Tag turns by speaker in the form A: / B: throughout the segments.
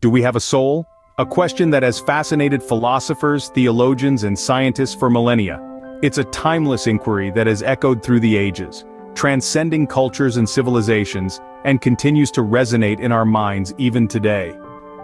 A: Do we have a soul? A question that has fascinated philosophers, theologians, and scientists for millennia. It's a timeless inquiry that has echoed through the ages, transcending cultures and civilizations, and continues to resonate in our minds even today.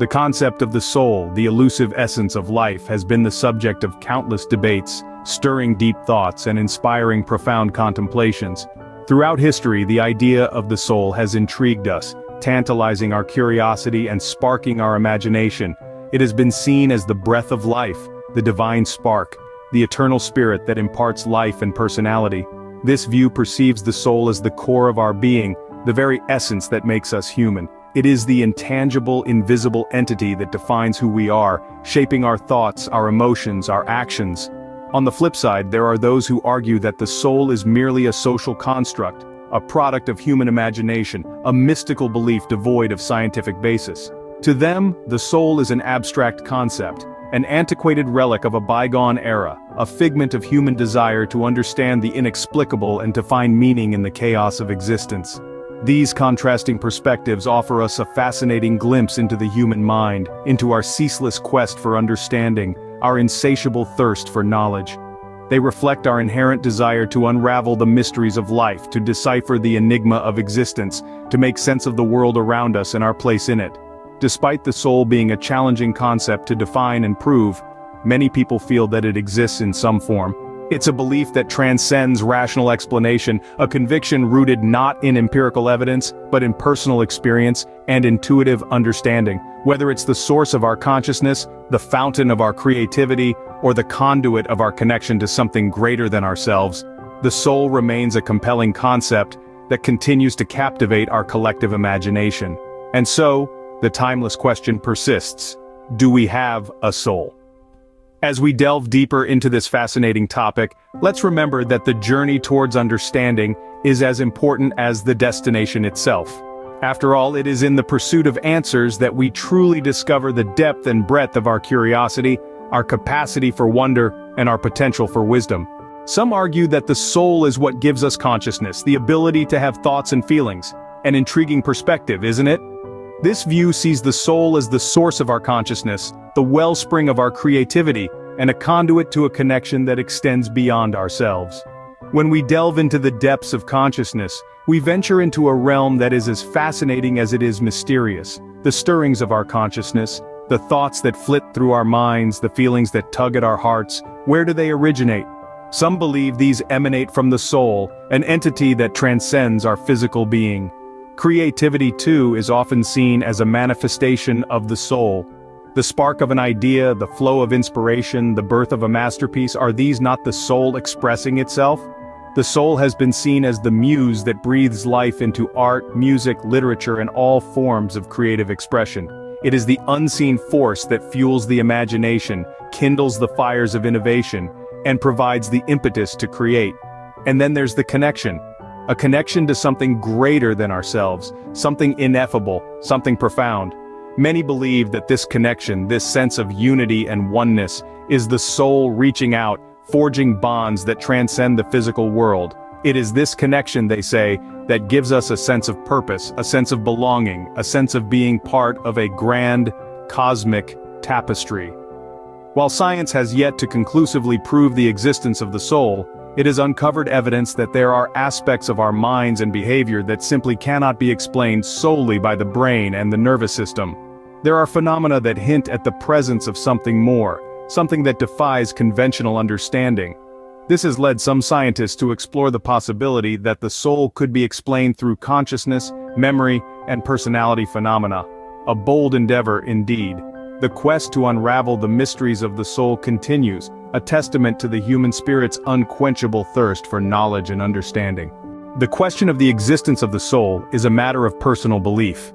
A: The concept of the soul, the elusive essence of life, has been the subject of countless debates, stirring deep thoughts and inspiring profound contemplations. Throughout history, the idea of the soul has intrigued us, tantalizing our curiosity and sparking our imagination. It has been seen as the breath of life, the divine spark, the eternal spirit that imparts life and personality. This view perceives the soul as the core of our being, the very essence that makes us human. It is the intangible, invisible entity that defines who we are, shaping our thoughts, our emotions, our actions. On the flip side, there are those who argue that the soul is merely a social construct, a product of human imagination, a mystical belief devoid of scientific basis. To them, the soul is an abstract concept, an antiquated relic of a bygone era, a figment of human desire to understand the inexplicable and to find meaning in the chaos of existence. These contrasting perspectives offer us a fascinating glimpse into the human mind, into our ceaseless quest for understanding, our insatiable thirst for knowledge. They reflect our inherent desire to unravel the mysteries of life, to decipher the enigma of existence, to make sense of the world around us and our place in it. Despite the soul being a challenging concept to define and prove, many people feel that it exists in some form. It's a belief that transcends rational explanation, a conviction rooted not in empirical evidence, but in personal experience and intuitive understanding. Whether it's the source of our consciousness, the fountain of our creativity, or the conduit of our connection to something greater than ourselves, the soul remains a compelling concept that continues to captivate our collective imagination. And so, the timeless question persists: do we have a soul? As we delve deeper into this fascinating topic, let's remember that the journey towards understanding is as important as the destination itself. After all, it is in the pursuit of answers that we truly discover the depth and breadth of our curiosity, our capacity for wonder, and our potential for wisdom. Some argue that the soul is what gives us consciousness, the ability to have thoughts and feelings. An intriguing perspective, isn't it? This view sees the soul as the source of our consciousness, the wellspring of our creativity, and a conduit to a connection that extends beyond ourselves. When we delve into the depths of consciousness, we venture into a realm that is as fascinating as it is mysterious. The stirrings of our consciousness, the thoughts that flit through our minds, the feelings that tug at our hearts, where do they originate? Some believe these emanate from the soul, an entity that transcends our physical being. Creativity, too, is often seen as a manifestation of the soul. The spark of an idea, the flow of inspiration, the birth of a masterpiece, are these not the soul expressing itself? The soul has been seen as the muse that breathes life into art, music, literature, and all forms of creative expression. It is the unseen force that fuels the imagination, kindles the fires of innovation, and provides the impetus to create. And then there's the connection. A connection to something greater than ourselves, something ineffable, something profound. Many believe that this connection, this sense of unity and oneness, is the soul reaching out, forging bonds that transcend the physical world. It is this connection, they say, that gives us a sense of purpose, a sense of belonging, a sense of being part of a grand, cosmic tapestry. While science has yet to conclusively prove the existence of the soul, it has uncovered evidence that there are aspects of our minds and behavior that simply cannot be explained solely by the brain and the nervous system. There are phenomena that hint at the presence of something more, something that defies conventional understanding. This has led some scientists to explore the possibility that the soul could be explained through consciousness, memory, and personality phenomena. A bold endeavor indeed. The quest to unravel the mysteries of the soul continues, a testament to the human spirit's unquenchable thirst for knowledge and understanding. The question of the existence of the soul is a matter of personal belief.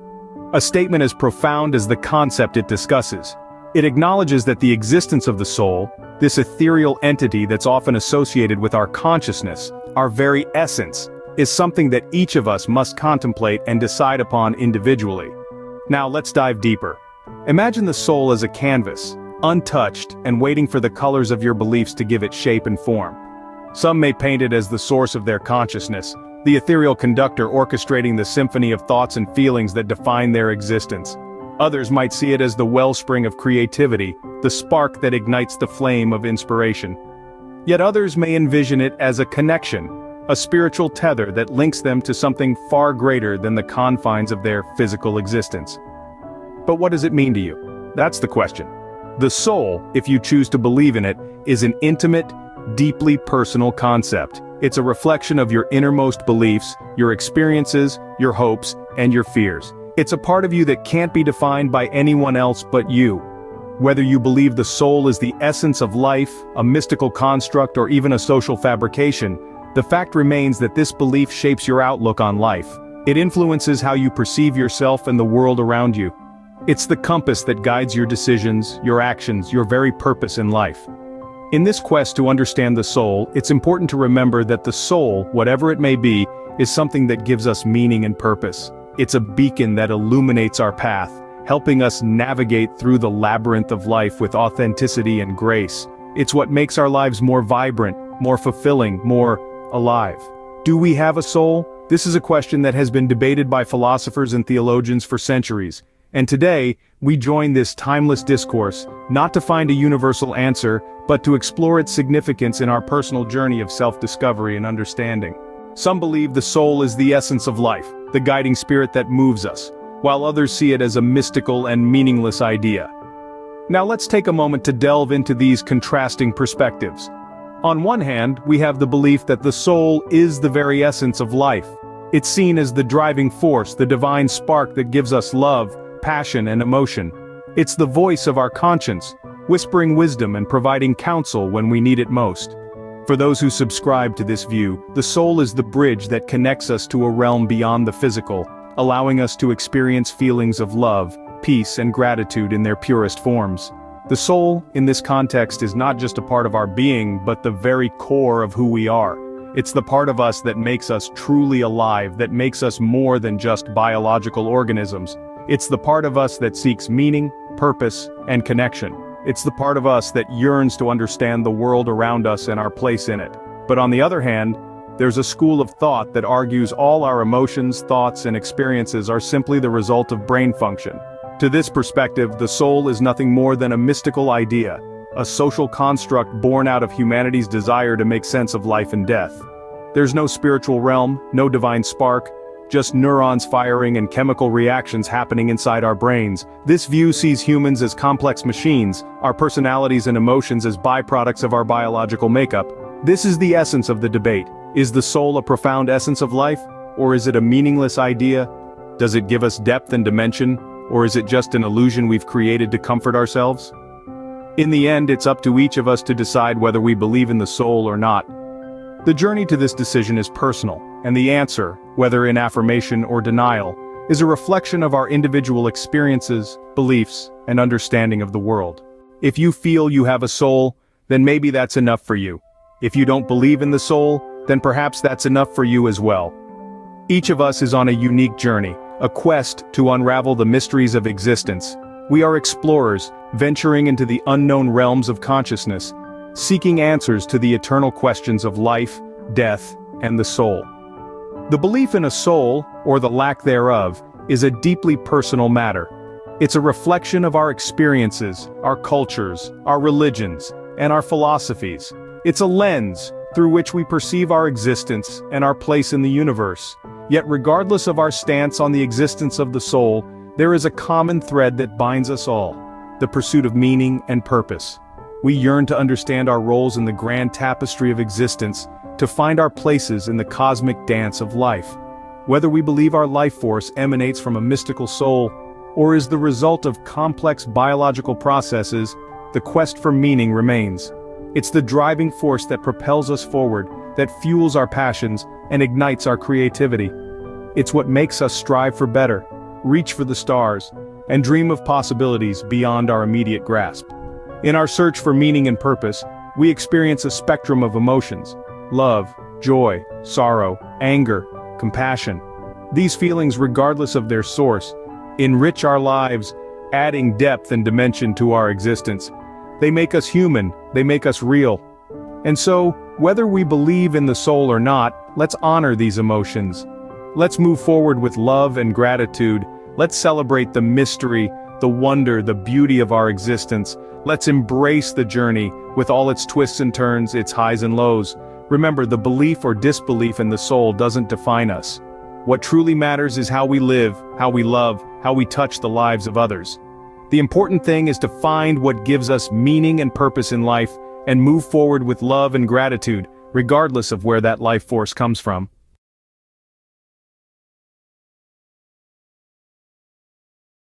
A: A statement as profound as the concept it discusses. It acknowledges that the existence of the soul, this ethereal entity that's often associated with our consciousness, our very essence, is something that each of us must contemplate and decide upon individually. Now let's dive deeper. Imagine the soul as a canvas, untouched and waiting for the colors of your beliefs to give it shape and form. Some may paint it as the source of their consciousness, the ethereal conductor orchestrating the symphony of thoughts and feelings that define their existence. Others might see it as the wellspring of creativity, the spark that ignites the flame of inspiration. Yet others may envision it as a connection, a spiritual tether that links them to something far greater than the confines of their physical existence. But what does it mean to you? That's the question. The soul, if you choose to believe in it, is an intimate, deeply personal concept. It's a reflection of your innermost beliefs, your experiences, your hopes, and your fears. It's a part of you that can't be defined by anyone else but you. Whether you believe the soul is the essence of life, a mystical construct, or even a social fabrication, the fact remains that this belief shapes your outlook on life. It influences how you perceive yourself and the world around you. It's the compass that guides your decisions, your actions, your very purpose in life. In this quest to understand the soul, it's important to remember that the soul, whatever it may be, is something that gives us meaning and purpose. It's a beacon that illuminates our path, helping us navigate through the labyrinth of life with authenticity and grace. It's what makes our lives more vibrant, more fulfilling, more alive. Do we have a soul? This is a question that has been debated by philosophers and theologians for centuries. And today, we join this timeless discourse, not to find a universal answer, but to explore its significance in our personal journey of self-discovery and understanding. Some believe the soul is the essence of life, the guiding spirit that moves us, while others see it as a mystical and meaningless idea. Now let's take a moment to delve into these contrasting perspectives. On one hand, we have the belief that the soul is the very essence of life. It's seen as the driving force, the divine spark that gives us love, passion, and emotion. It's the voice of our conscience, whispering wisdom and providing counsel when we need it most. For those who subscribe to this view, the soul is the bridge that connects us to a realm beyond the physical, allowing us to experience feelings of love, peace, and gratitude in their purest forms. The soul, in this context, is not just a part of our being, but the very core of who we are. It's the part of us that makes us truly alive, that makes us more than just biological organisms. It's the part of us that seeks meaning, purpose, and connection. It's the part of us that yearns to understand the world around us and our place in it. But on the other hand, there's a school of thought that argues all our emotions, thoughts, and experiences are simply the result of brain function. To this perspective, the soul is nothing more than a mystical idea, a social construct born out of humanity's desire to make sense of life and death. There's no spiritual realm, no divine spark, just neurons firing and chemical reactions happening inside our brains. This view sees humans as complex machines, our personalities and emotions as byproducts of our biological makeup. This is the essence of the debate. Is the soul a profound essence of life, or is it a meaningless idea? Does it give us depth and dimension, or is it just an illusion we've created to comfort ourselves? In the end, it's up to each of us to decide whether we believe in the soul or not. The journey to this decision is personal, and the answer, whether in affirmation or denial, is a reflection of our individual experiences, beliefs, and understanding of the world. If you feel you have a soul, then maybe that's enough for you. If you don't believe in the soul, then perhaps that's enough for you as well. Each of us is on a unique journey, a quest to unravel the mysteries of existence. We are explorers, venturing into the unknown realms of consciousness, seeking answers to the eternal questions of life, death, and the soul. The belief in a soul, or the lack thereof, is a deeply personal matter. It's a reflection of our experiences, our cultures, our religions, and our philosophies. It's a lens through which we perceive our existence and our place in the universe. Yet regardless of our stance on the existence of the soul, there is a common thread that binds us all: the pursuit of meaning and purpose. We yearn to understand our roles in the grand tapestry of existence, to find our places in the cosmic dance of life. Whether we believe our life force emanates from a mystical soul, or is the result of complex biological processes, the quest for meaning remains. It's the driving force that propels us forward, that fuels our passions, and ignites our creativity. It's what makes us strive for better, reach for the stars, and dream of possibilities beyond our immediate grasp. In our search for meaning and purpose, we experience a spectrum of emotions: love, joy, sorrow, anger, compassion. These feelings, regardless of their source, enrich our lives, adding depth and dimension to our existence. They make us human, they make us real. And so, whether we believe in the soul or not, let's honor these emotions. Let's move forward with love and gratitude. Let's celebrate the mystery, the wonder, the beauty of our existence. Let's embrace the journey, with all its twists and turns, its highs and lows. Remember, the belief or disbelief in the soul doesn't define us. What truly matters is how we live, how we love, how we touch the lives of others. The important thing is to find what gives us meaning and purpose in life, and move forward with love and gratitude, regardless of where that life force comes from.